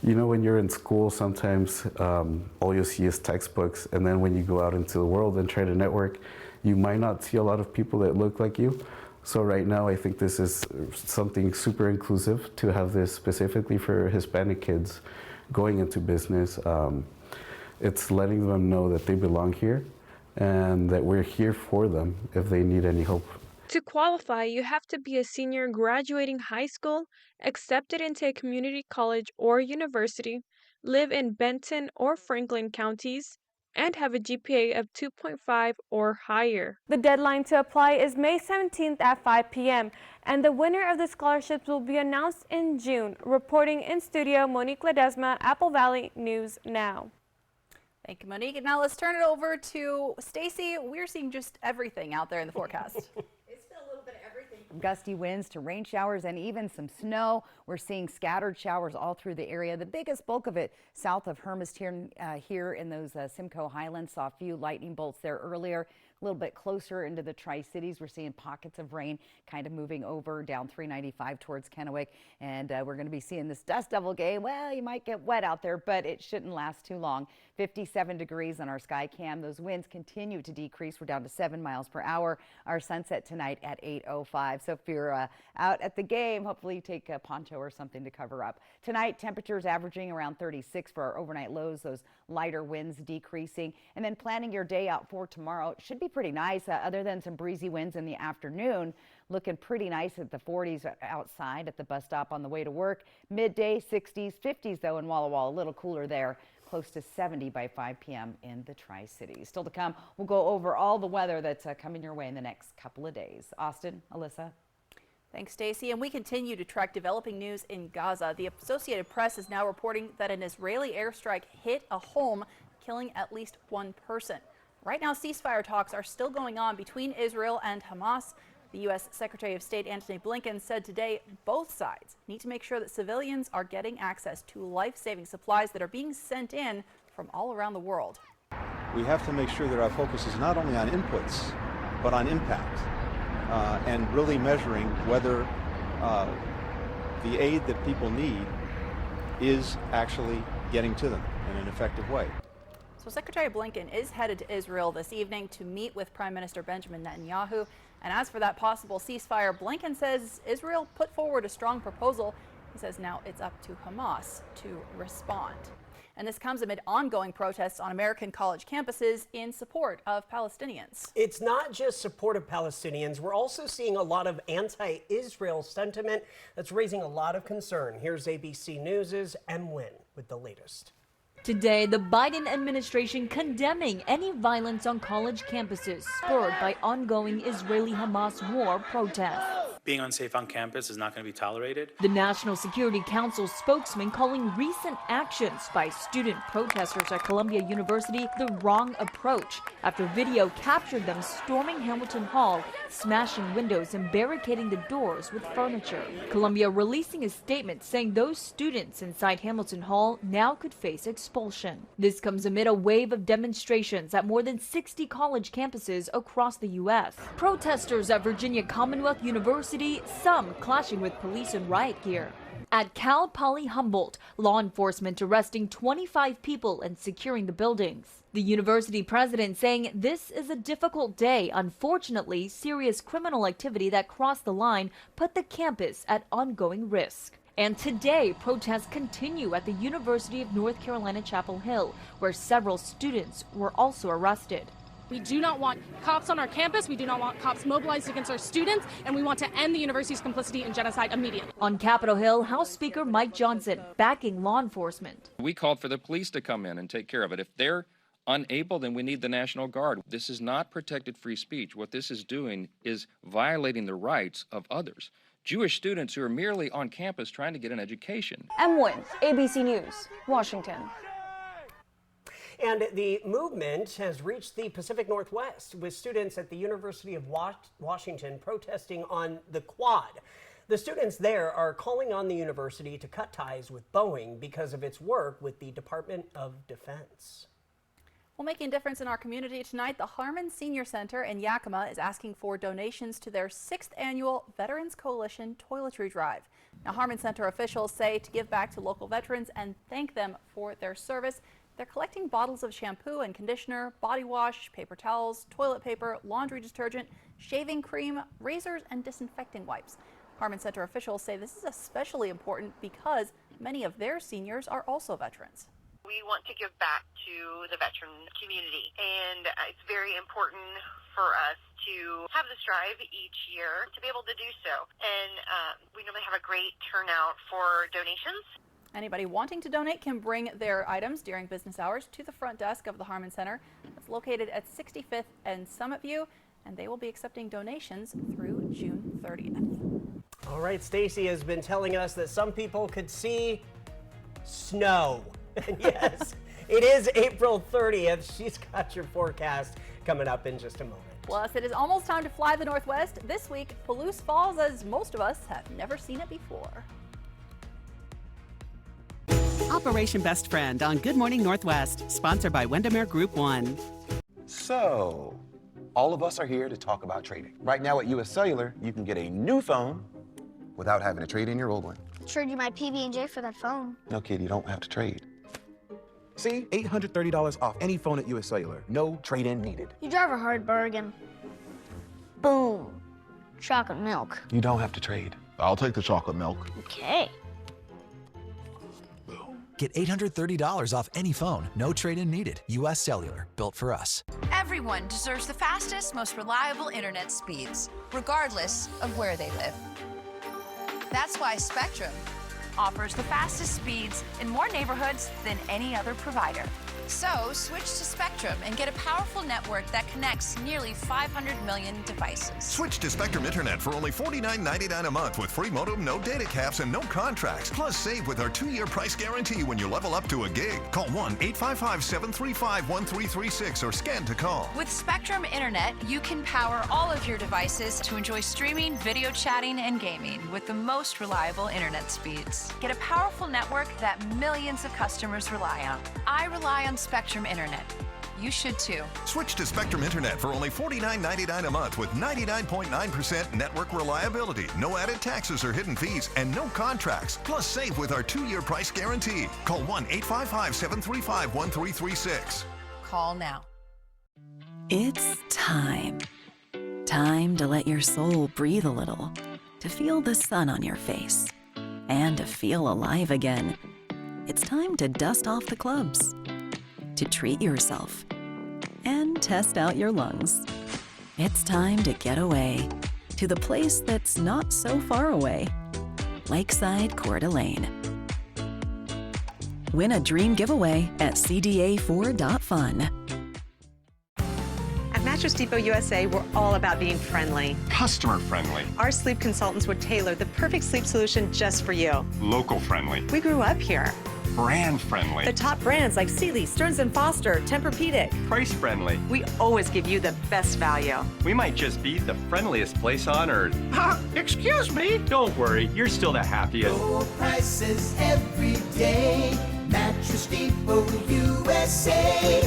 You know, when you're in school, sometimes all you see is textbooks, and then when you go out into the world and try to network, you might not see a lot of people that look like you. So right now, I think this is something super inclusive to have this specifically for Hispanic kids going into business. It's letting them know that they belong here and that we're here for them if they need any help. To qualify, you have to be a senior graduating high school, accepted into a community college or university, live in Benton or Franklin counties, and have a GPA of 2.5 or higher. The deadline to apply is May 17th at 5 p.m., and the winner of the scholarships will be announced in June. Reporting in studio, Monique Ledesma, Apple Valley News Now. Thank you, Monique. And now let's turn it over to Stacey. We're seeing just everything out there in the forecast. It's been a little bit of everything From gusty winds to rain showers and even some snow. We're seeing scattered showers all through the area. The biggest bulk of it south of Hermiston here in those Simcoe Highlands. Saw a few lightning bolts there earlier. A little bit closer into the Tri-Cities, we're seeing pockets of rain kind of moving over down 395 towards Kennewick. And we're going to be seeing this dust devil game. Well, you might get wet out there, but it shouldn't last too long. 57 degrees on our sky cam. Those winds continue to decrease. We're down to 7 miles per hour. Our sunset tonight at 8:05. So if you're out at the game, hopefully you take a poncho or something to cover up. Tonight, temperatures averaging around 36 for our overnight lows. Those lighter winds decreasing. And then planning your day out for tomorrow. It should be pretty nice other than some breezy winds in the afternoon. Looking pretty nice at the 40s outside at the bus stop on the way to work. Midday 60s, 50s though in Walla Walla, a little cooler there. Close to 70 by 5 p.m. in the Tri-Cities. Still to come, we'll go over all the weather that's coming your way in the next couple of days. Austin, Alyssa. Thanks, Stacey. And we continue to track developing news in Gaza. The Associated Press is now reporting that an Israeli airstrike hit a home, killing at least one person. Right now, ceasefire talks are still going on between Israel and Hamas. The U.S. Secretary of State Antony Blinken said today both sides need to make sure that civilians are getting access to life-saving supplies that are being sent in from all around the world. We have to make sure that our focus is not only on inputs, but on impact, and really measuring whether the aid that people need is actually getting to them in an effective way. So Secretary Blinken is headed to Israel this evening to meet with Prime Minister Benjamin Netanyahu. And as for that possible ceasefire, Blinken says Israel put forward a strong proposal. He says now it's up to Hamas to respond. And this comes amid ongoing protests on American college campuses in support of Palestinians. It's not just support of Palestinians. We're also seeing a lot of anti-Israel sentiment that's raising a lot of concern. Here's ABC News' Em Nguyen with the latest. Today, the Biden administration condemning any violence on college campuses spurred by ongoing Israeli-Hamas war protests. Being unsafe on campus is not going to be tolerated. The National Security Council spokesman calling recent actions by student protesters at Columbia University the wrong approach after video captured them storming Hamilton Hall, smashing windows and barricading the doors with furniture. Columbia releasing a statement saying those students inside Hamilton Hall now could face expulsion. This comes amid a wave of demonstrations at more than 60 college campuses across the U.S. Protesters at Virginia Commonwealth University, some clashing with police in riot gear. At Cal Poly Humboldt, law enforcement arresting 25 people and securing the buildings. The university president saying this is a difficult day. Unfortunately, serious criminal activity that crossed the line put the campus at ongoing risk. And today, protests continue at the University of North Carolina, Chapel Hill, where several students were also arrested. We do not want cops on our campus. We do not want cops mobilized against our students, and we want to end the university's complicity in genocide immediately. On Capitol Hill, House Speaker Mike Johnson backing law enforcement. We called for the police to come in and take care of it. If they're unable, then we need the National Guard. This is not protected free speech. What this is doing is violating the rights of others. Jewish students who are merely on campus trying to get an education. Em Nguyen, ABC News, Washington. And the movement has reached the Pacific Northwest with students at the University of Washington protesting on the Quad. The students there are calling on the university to cut ties with Boeing because of its work with the Department of Defense. Well, making a difference in our community tonight, the Harmon Senior Center in Yakima is asking for donations to their 6th annual Veterans Coalition Toiletry Drive. Now, Harmon Center officials say to give back to local veterans and thank them for their service. They're collecting bottles of shampoo and conditioner, body wash, paper towels, toilet paper, laundry detergent, shaving cream, razors, and disinfecting wipes. Harmon Center officials say this is especially important because many of their seniors are also veterans. We want to give back to the veteran community, and it's very important for us to have this drive each year to be able to do so. And we normally have a great turnout for donations. Anybody wanting to donate can bring their items during business hours to the front desk of the Harmon Center. It's located at 65th and Summit View, and they will be accepting donations through June 30th. All right, Stacey has been telling us that some people could see snow. And yes, it is April 30th. She's got your forecast coming up in just a moment. Plus, it is almost time to fly the Northwest. This week, Palouse Falls, as most of us have never seen it before. Operation Best Friend on Good Morning Northwest, sponsored by Windermere Group 1. So, all of us are here to talk about trading. Right now at US Cellular, you can get a new phone without having to trade in your old one. Trade you my PB&J for that phone. No, kid, you don't have to trade. See, $830 off any phone at US Cellular. No trade-in needed. You drive a hard bargain. Boom. Chocolate milk. You don't have to trade. I'll take the chocolate milk. Okay. Get $830 off any phone. No trade-in needed. US Cellular. Built for us. Everyone deserves the fastest, most reliable internet speeds, regardless of where they live. That's why Spectrum offers the fastest speeds in more neighborhoods than any other provider. So switch to Spectrum and get a powerful network that connects nearly 500 million devices. Switch to Spectrum Internet for only $49.99 a month with free modem, no data caps, and no contracts. Plus, save with our 2-year price guarantee when you level up to a gig. Call 1-855-735-1336 or scan to call. With Spectrum Internet, you can power all of your devices to enjoy streaming, video chatting, and gaming with the most reliable internet speeds. Get a powerful network that millions of customers rely on. I rely on Spectrum Internet. You should too. Switch to Spectrum Internet for only $49.99 a month with 99.9% network reliability, no added taxes or hidden fees, and no contracts. Plus, save with our 2-year price guarantee. Call 1-855-735-1336. Call now. It's time. Time to let your soul breathe a little, to feel the sun on your face, and to feel alive again. It's time to dust off the clubs, to treat yourself, and test out your lungs. It's time to get away to the place that's not so far away, Lakeside Coeur d'Alene. Win a dream giveaway at cda4.fun. At Mattress Depot USA, we're all about being friendly. Customer friendly. Our sleep consultants would tailor the perfect sleep solution just for you. Local friendly. We grew up here. Brand friendly. The top brands like Sealy, Stearns & Foster, Tempur-Pedic. Price friendly. We always give you the best value. We might just be the friendliest place on earth. Excuse me? Don't worry, you're still the happiest. Low prices every day. Mattress Depot USA.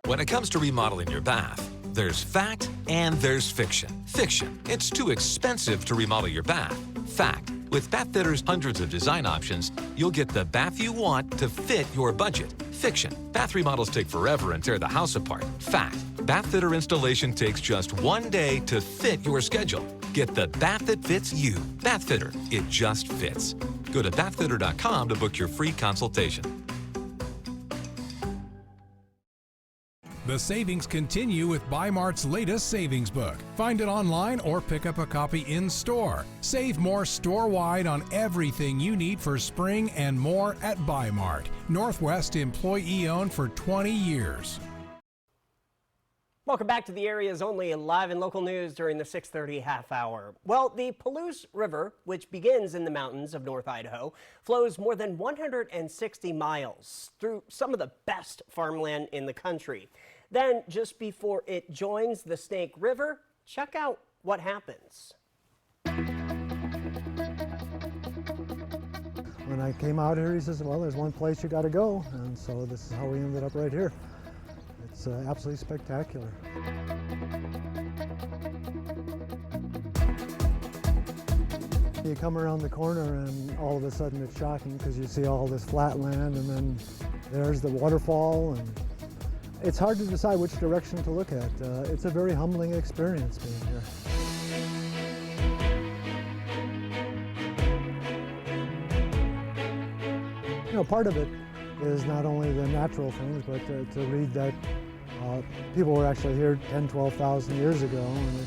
When it comes to remodeling your bath, there's fact and there's fiction. Fiction, it's too expensive to remodel your bath. Fact, with Bath Fitter's hundreds of design options, you'll get the bath you want to fit your budget. Fiction, bath remodels take forever and tear the house apart. Fact, Bath Fitter installation takes just 1 day to fit your schedule. Get the bath that fits you. Bath Fitter, it just fits. Go to bathfitter.com to book your free consultation. The savings continue with Bi-Mart's latest savings book. Find it online or pick up a copy in store. Save more store-wide on everything you need for spring and more at Bi-Mart. Northwest employee-owned for 20 years. Welcome back to the area's only live and local news during the 6:30 half hour. Well, the Palouse River, which begins in the mountains of North Idaho, flows more than 160 miles through some of the best farmland in the country. Then, just before it joins the Snake River, check out what happens. When I came out here, he says, well, there's one place you got to go. And so this is how we ended up right here. It's absolutely spectacular. You come around the corner and all of a sudden it's shocking because you see all this flat land and then there's the waterfall, and it's hard to decide which direction to look at. It's a very humbling experience being here. You know, part of it is not only the natural things, but to read that people were actually here 10, 12,000 years ago. And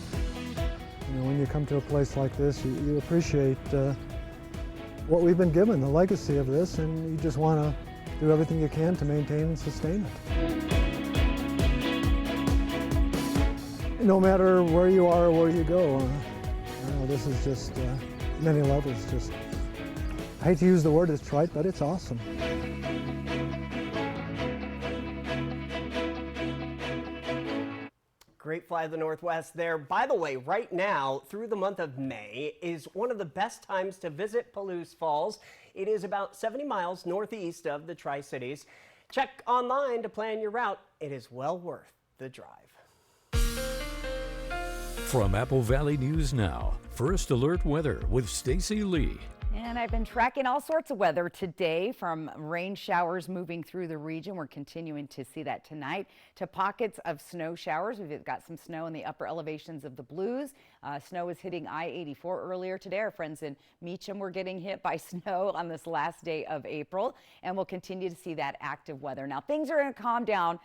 you know, when you come to a place like this, you appreciate what we've been given, the legacy of this, and you just want to do everything you can to maintain and sustain it. No matter where you are or where you go, you know, this is just many levels. Just, I hate to use the word, it's trite, but it's awesome. Great fly of the Northwest there. By the way, right now, through the month of May, is one of the best times to visit Palouse Falls. It is about 70 miles northeast of the Tri-Cities. Check online to plan your route. It is well worth the drive. From Apple Valley News Now, First Alert Weather with Stacy Lee. And I've been tracking all sorts of weather today, from rain showers moving through the region. We're continuing to see that tonight, to pockets of snow showers. We've got some snow in the upper elevations of the Blues. Snow was hitting I-84 earlier today. Our friends in Meacham were getting hit by snow on this last day of April, and we'll continue to see that active weather. Now, things are going to calm down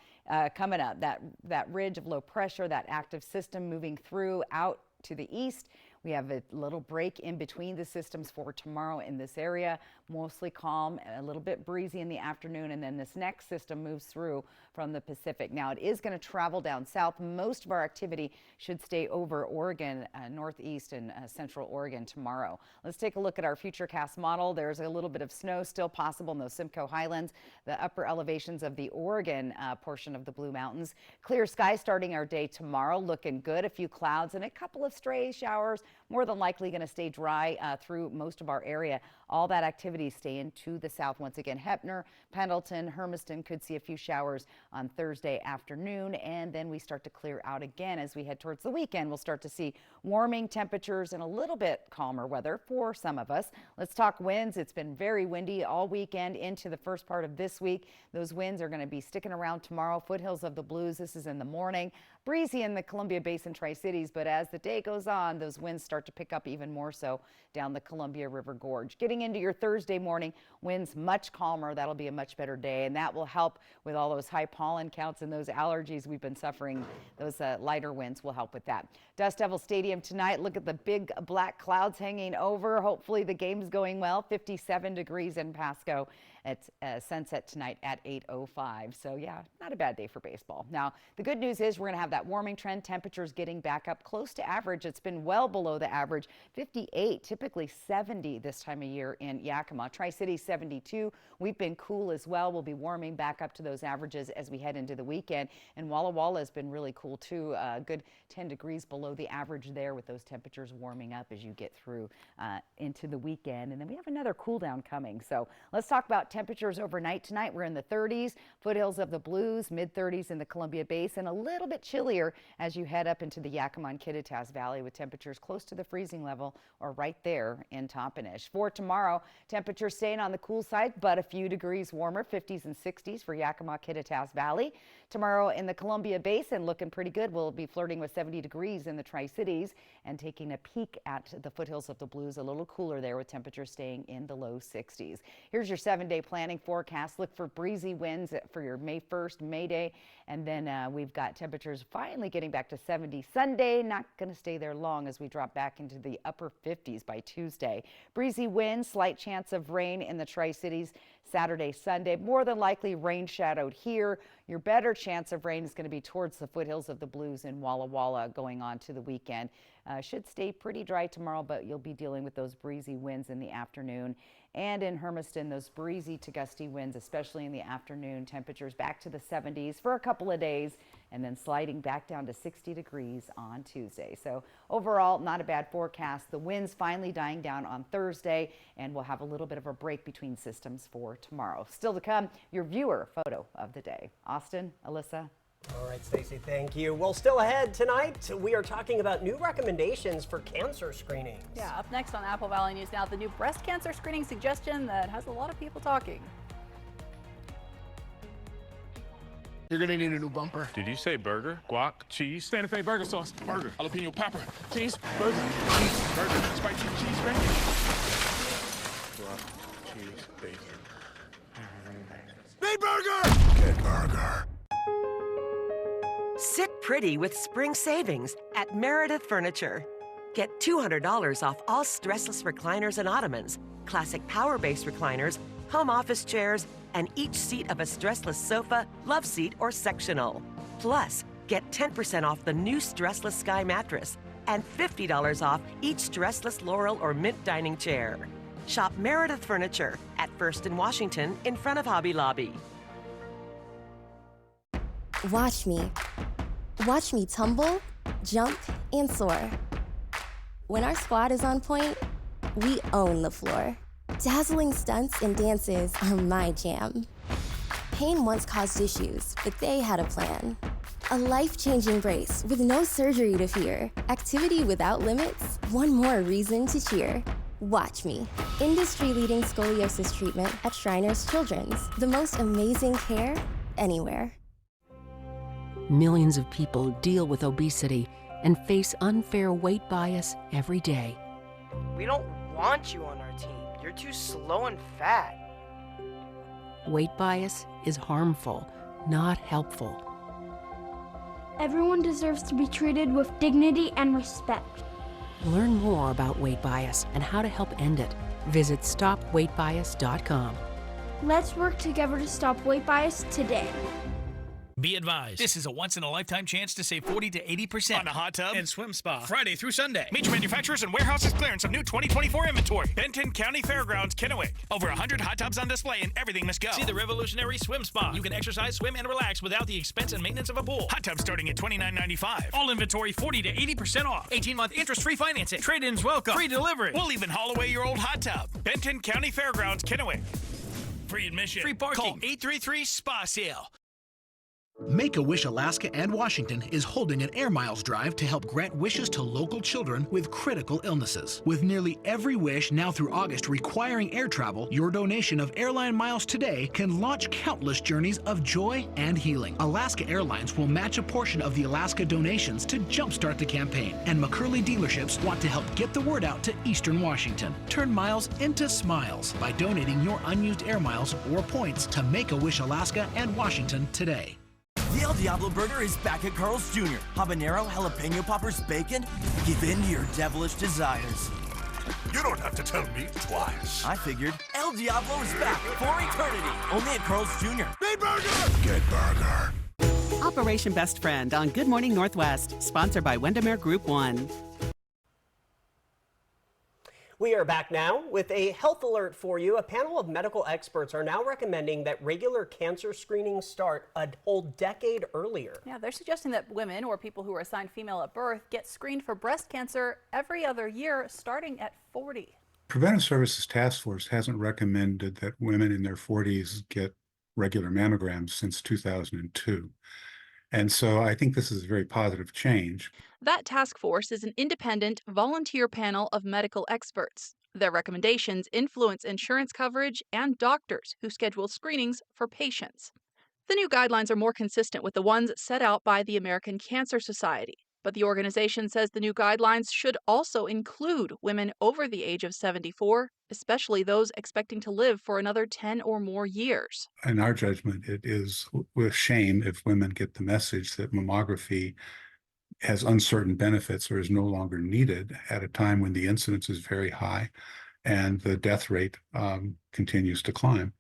coming up. That ridge of low pressure, that active system moving through out to the east. We have a little break in between the systems for tomorrow in this area. Mostly calm, a little bit breezy in the afternoon, and then this next system moves through from the Pacific. Now, it is going to travel down south. Most of our activity should stay over Oregon, northeast and central Oregon tomorrow. Let's take a look at our Futurecast model. There's a little bit of snow still possible in those Simcoe Highlands, the upper elevations of the Oregon portion of the Blue Mountains. Clear sky starting our day tomorrow, looking good. A few clouds and a couple of stray showers. More than likely going to stay dry through most of our area. All that activity staying to the south. Once again, Heppner, Pendleton, Hermiston could see a few showers on Thursday afternoon, and then we start to clear out again as we head towards the weekend. We'll start to see warming temperatures and a little bit calmer weather for some of us. Let's talk winds. It's been very windy all weekend into the first part of this week. Those winds are going to be sticking around tomorrow. Foothills of the Blues, this is in the morning. Breezy in the Columbia Basin Tri-Cities, but as the day goes on, those winds start to pick up even more so down the Columbia River Gorge. Getting into your Thursday morning, winds much calmer. That'll be a much better day, and that will help with all those high pollen counts and those allergies we've been suffering. Those lighter winds will help with that. Dust Devil Stadium tonight. Look at the big black clouds hanging over. Hopefully the game's going well. 57 degrees in Pasco at sunset tonight at 8:05. So yeah, not a bad day for baseball. Now, the good news is we're going to have that warming trend. Temperatures getting back up close to average. It's been well below the average. 58, typically 70 this time of year in Yakima. Tri-City 72. We've been cool as well. We'll be warming back up to those averages as we head into the weekend. And Walla Walla has been really cool too. A good 10 degrees below the average there, with those temperatures warming up as you get through into the weekend. And then we have another cool down coming. So let's talk about temperatures overnight tonight. We're in the 30s, foothills of the Blues, mid-30s in the Columbia Basin, a little bit chillier as you head up into the Yakima and Kittitas Valley, with temperatures close to the freezing level or right there in Toppenish. For tomorrow, temperatures staying on the cool side, but a few degrees warmer, 50s and 60s for Yakima, Kittitas Valley. Tomorrow in the Columbia Basin, looking pretty good. We'll be flirting with 70 degrees in the Tri-Cities and taking a peek at the foothills of the Blues, a little cooler there with temperatures staying in the low 60s. Here's your 7-day planning forecast. Look for breezy winds for your May 1st, May Day, and then we've got temperatures finally getting back to 70 Sunday. Not going to stay there long as we drop back into the upper 50s by Tuesday. Breezy winds, slight chance of rain in the Tri-Cities Saturday, Sunday. More than likely rain shadowed here. Your better chance of rain is going to be towards the foothills of the Blues in Walla Walla going on to the weekend. Should stay pretty dry tomorrow, but you'll be dealing with those breezy winds in the afternoon. And in Hermiston, those breezy to gusty winds, especially in the afternoon. Temperatures back to the 70s for a couple of days, and then sliding back down to 60 degrees on Tuesday. So overall, not a bad forecast. The winds finally dying down on Thursday, and we'll have a little bit of a break between systems for tomorrow. Still to come, your viewer photo of the day. Austin, Alyssa. All right, Stacey, thank you. Well, still ahead tonight, we are talking about new recommendations for cancer screenings. Yeah, up next on Apple Valley News Now, the new breast cancer screening suggestion that has a lot of people talking. You're gonna need a new bumper. Did you say burger, guac, cheese? Santa Fe burger sauce, burger, jalapeno pepper, cheese, burger, cheese, burger, spicy cheese, bacon. Guac, cheese, bacon. Big burger! Get burger. Sit pretty with spring savings at Meredith Furniture. Get $200 off all stressless recliners and ottomans, classic power-based recliners, home office chairs, and each seat of a stressless sofa, love seat, or sectional. Plus, get 10% off the new stressless Sky mattress and $50 off each stressless Laurel or Mint dining chair. Shop Meredith Furniture at First and Washington in front of Hobby Lobby. Watch me. Watch me tumble, jump, and soar. When our squad is on point, we own the floor. Dazzling stunts and dances are my jam. Pain once caused issues, but they had a plan. A life-changing brace with no surgery to fear. Activity without limits, one more reason to cheer. Watch me. Industry-leading scoliosis treatment at Shriners Children's. The most amazing care anywhere. Millions of people deal with obesity and face unfair weight bias every day. We don't want you on our team. You're too slow and fat. Weight bias is harmful, not helpful. Everyone deserves to be treated with dignity and respect. Learn more about weight bias and how to help end it. Visit stopweightbias.com. Let's work together to stop weight bias today. Be advised, this is a once-in-a-lifetime chance to save 40 to 80% on a hot tub and swim spa. Friday through Sunday. Major manufacturers and warehouses clearance of new 2024 inventory. Benton County Fairgrounds, Kennewick. Over 100 hot tubs on display and everything must go. See the revolutionary swim spa. You can exercise, swim, and relax without the expense and maintenance of a pool. Hot tubs starting at $29.95. All inventory 40 to 80% off. 18-month interest-free financing. Trade-ins welcome. Free delivery. We'll even haul away your old hot tub. Benton County Fairgrounds, Kennewick. Free admission. Free parking. Call 833-SPA-SALE. Make-A-Wish Alaska and Washington is holding an Air Miles drive to help grant wishes to local children with critical illnesses. With nearly every wish now through August requiring air travel, your donation of airline miles today can launch countless journeys of joy and healing. Alaska Airlines will match a portion of the Alaska donations to jumpstart the campaign, and McCurley dealerships want to help get the word out to Eastern Washington. Turn miles into smiles by donating your unused air miles or points to Make-A-Wish Alaska and Washington today. The El Diablo Burger is back at Carl's Jr. Habanero, jalapeno poppers, bacon. Give in to your devilish desires. You don't have to tell me twice. I figured El Diablo is back for eternity. Only at Carl's Jr. Big burger! Good burger. Operation Best Friend on Good Morning Northwest, sponsored by Windermere Group 1. We are back now with a health alert for you. A panel of medical experts are now recommending that regular cancer screenings start a whole decade earlier. Yeah, they're suggesting that women or people who are assigned female at birth get screened for breast cancer every other year, starting at 40. Preventive Services Task Force hasn't recommended that women in their 40s get regular mammograms since 2002. And so I think this is a very positive change. That task force is an independent, volunteer panel of medical experts. Their recommendations influence insurance coverage and doctors who schedule screenings for patients. The new guidelines are more consistent with the ones set out by the American Cancer Society. But the organization says the new guidelines should also include women over the age of 74, especially those expecting to live for another 10 or more years. In our judgment, it is with shame if women get the message that mammography has uncertain benefits or is no longer needed at a time when the incidence is very high and the death rate continues to climb.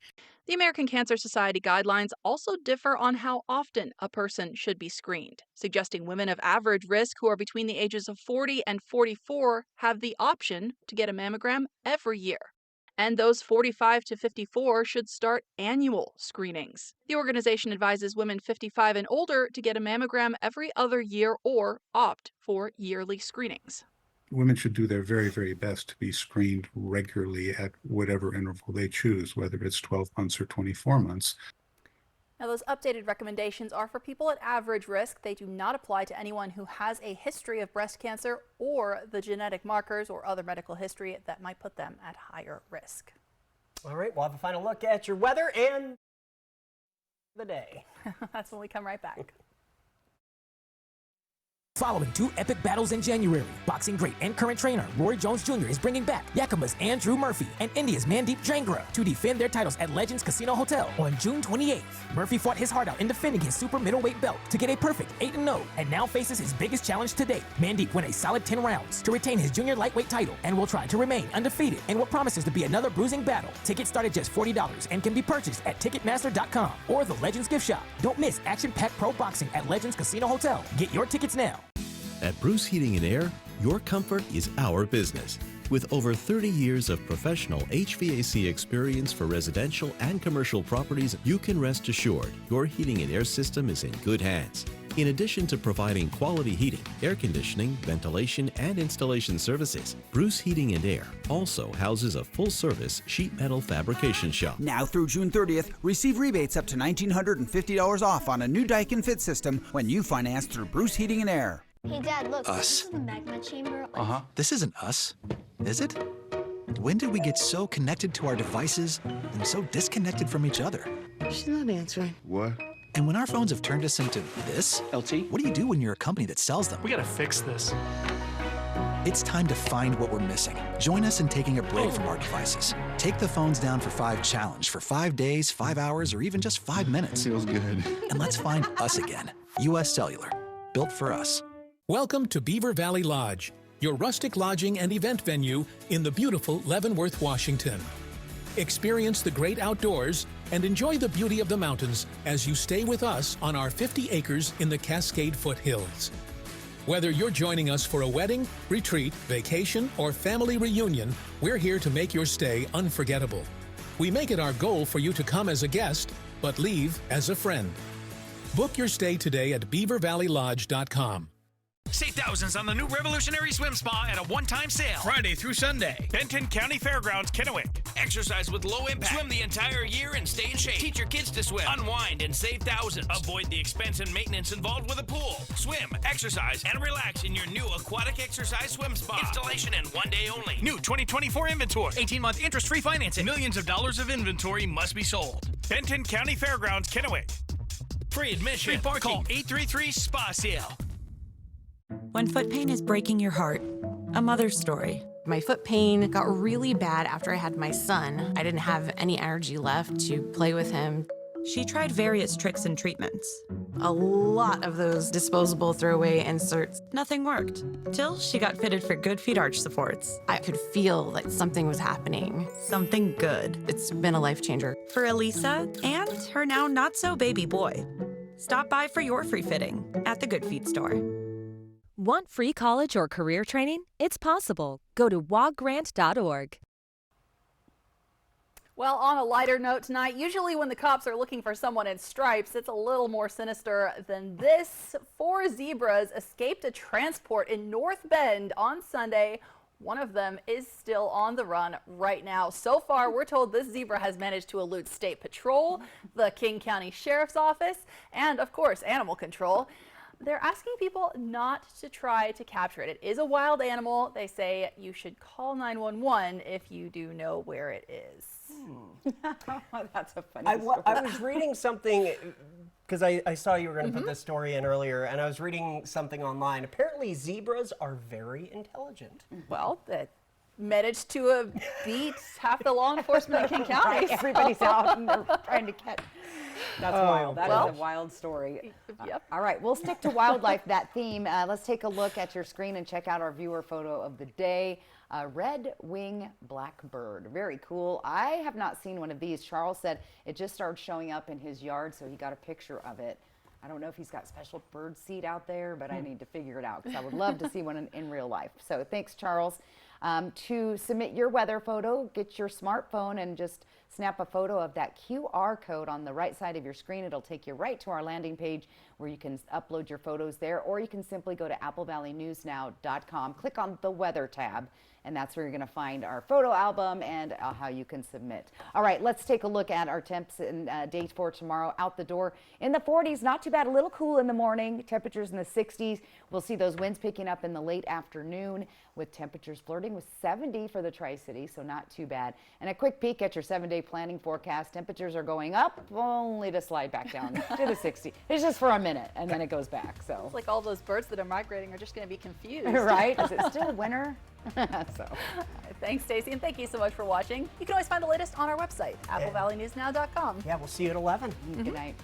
The American Cancer Society guidelines also differ on how often a person should be screened, suggesting women of average risk who are between the ages of 40 and 44 have the option to get a mammogram every year. And those 45 to 54 should start annual screenings. The organization advises women 55 and older to get a mammogram every other year or opt for yearly screenings. Women should do their very, very best to be screened regularly at whatever interval they choose, whether it's 12 months or 24 months. Now, those updated recommendations are for people at average risk. They do not apply to anyone who has a history of breast cancer or the genetic markers or other medical history that might put them at higher risk. All right, we'll have a final look at your weather and the day. That's when we come right back. Following two epic battles in January, boxing great and current trainer Roy Jones Jr. is bringing back Yakima's Andrew Murphy and India's Mandeep Jangra to defend their titles at Legends Casino Hotel on June 28th. Murphy fought his heart out in defending his super middleweight belt to get a perfect 8-0 and now faces his biggest challenge to date. Mandeep went a solid 10 rounds to retain his junior lightweight title and will try to remain undefeated in what promises to be another bruising battle. Tickets start at just $40 and can be purchased at Ticketmaster.com or the Legends gift shop. Don't miss action-packed pro boxing at Legends Casino Hotel. Get your tickets now. At Bruce Heating and Air, your comfort is our business. With over 30 years of professional HVAC experience for residential and commercial properties, you can rest assured your heating and air system is in good hands. In addition to providing quality heating, air conditioning, ventilation, and installation services, Bruce Heating and Air also houses a full-service sheet metal fabrication shop. Now through June 30th, receive rebates up to $1,950 off on a new Daikin Fit system when you finance through Bruce Heating and Air. Hey, Dad, look. Us. This is the magma chamber. This isn't us, is it? When did we get so connected to our devices and so disconnected from each other? She's not answering. What? And when our phones have turned us into this, LT, what do you do when you're a company that sells them? We gotta fix this. It's time to find what we're missing. Join us in taking a break from our devices. Take the phones down for 5 challenge for 5 days, 5 hours, or even just 5 minutes. Feels good. And let's find us again. U.S. Cellular. Built for us. Welcome to Beaver Valley Lodge, your rustic lodging and event venue in the beautiful Leavenworth, Washington. Experience the great outdoors and enjoy the beauty of the mountains as you stay with us on our 50 acres in the Cascade Foothills. Whether you're joining us for a wedding, retreat, vacation, or family reunion, we're here to make your stay unforgettable. We make it our goal for you to come as a guest, but leave as a friend. Book your stay today at beavervalleylodge.com. Save thousands on the new revolutionary swim spa at a one-time sale. Friday through Sunday. Benton County Fairgrounds, Kennewick. Exercise with low impact. Swim the entire year and stay in shape. Teach your kids to swim. Unwind and save thousands. Avoid the expense and maintenance involved with a pool. Swim, exercise, and relax in your new aquatic exercise swim spa. Installation and 1 day only. New 2024 inventory. 18-month interest-free financing. Millions of dollars of inventory must be sold. Benton County Fairgrounds, Kennewick. Free admission. Free parking. Call 833-SPA-SALE. When foot pain is breaking your heart, a mother's story. My foot pain got really bad after I had my son. I didn't have any energy left to play with him. She tried various tricks and treatments. A lot of those disposable throwaway inserts. Nothing worked, till she got fitted for Good Feet arch supports. I could feel that something was happening. Something good. It's been a life changer. For Elisa and her now not-so-baby boy. Stop by for your free fitting at the Good Feet store. Want free college or career training? It's possible. Go to wogrant.org. Well, on a lighter note tonight, usually when the cops are looking for someone in stripes, it's a little more sinister than this. 4 zebras escaped a transport in North Bend on Sunday. One of them is still on the run right now. So far, we're told this zebra has managed to elude State Patrol, the King County Sheriff's Office, and of course, Animal Control. They're asking people not to try to capture it. It is a wild animal. They say you should call 911 if you do know where it is. That's a funny story. I was reading something, because I saw you were going to put this story in earlier, and I was reading something online. Apparently, zebras are very intelligent. Well, that managed to beat half the law enforcement in King County. Everybody's out and they're trying to catch. That's wild. That is a wild story. Yep. All right, we'll stick to wildlife, that theme. Let's take a look at your screen and check out our viewer photo of the day. Red-winged blackbird. Very cool. I have not seen one of these. Charles said it just started showing up in his yard, so he got a picture of it. I don't know if he's got special bird seed out there, but I need to figure it out because I would love to see one in real life. So thanks, Charles. To submit your weather photo, get your smartphone and just snap a photo of that QR code on the right side of your screen. It'll take you right to our landing page where you can upload your photos there, or you can simply go to applevalleyNewsNow.com, click on the weather tab, and that's where you're going to find our photo album and how you can submit. All right, let's take a look at our temps and dates for tomorrow. Out the door in the 40s, not too bad, a little cool in the morning, temperatures in the 60s. We'll see those winds picking up in the late afternoon with temperatures flirting with 70 for the Tri-City, so not too bad. And a quick peek at your 7-day planning forecast. Temperatures are going up, only to slide back down to the 60. It's just for a minute, and then it goes back. So it's like all those birds that are migrating are just going to be confused. Right? Is it still winter? So, thanks, Stacey, and thank you so much for watching. You can always find the latest on our website, applevalleyNewsNow.com. Yeah, we'll see you at 11. Good night.